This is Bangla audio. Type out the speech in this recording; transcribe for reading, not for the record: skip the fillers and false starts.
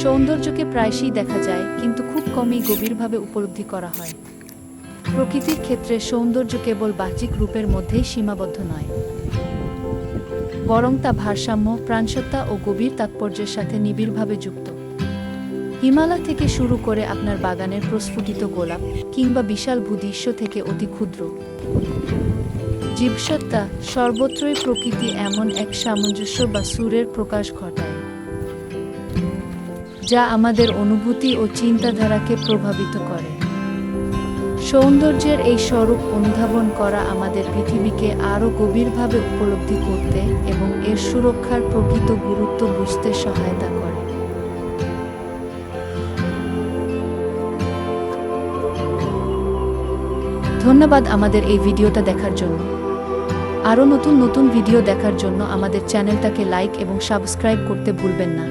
সৌন্দর্যকে প্রায়শই দেখা যায়, কিন্তু খুব কমই গভীরভাবে উপলব্ধি করা হয়। প্রকৃতির ক্ষেত্রে সৌন্দর্য কেবল বাহ্যিক রূপের মধ্যেই সীমাবদ্ধ নয়, বরং তা ভারসাম্য, প্রাণসত্তা ও গভীর তাৎপর্যের সাথে নিবিড়ভাবে যুক্ত। হিমালয় থেকে শুরু করে আপনার বাগানের প্রস্ফুটিত গোলাপ, কিংবা বিশাল ভূদৃশ্য থেকে অতি ক্ষুদ্র জীবসত্তা, সর্বত্রই প্রকৃতি এমন এক সামঞ্জস্য বা সুরের প্রকাশ ঘটায়, যা আমাদের অনুভূতি ও চিন্তাধারাকে প্রভাবিত করে। সৌন্দর্যের এই স্বরূপ অনুধাবন করা আমাদের পৃথিবীকে আরও গভীরভাবে উপলব্ধি করতে এবং এর সুরক্ষার প্রকৃত গুরুত্ব বুঝতে সহায়তা করে। ধন্যবাদ আমাদের এই ভিডিওটা দেখার জন্য। আরও নতুন নতুন ভিডিও দেখার জন্য আমাদের চ্যানেলটাকে লাইক এবং সাবস্ক্রাইব করতে ভুলবেন না।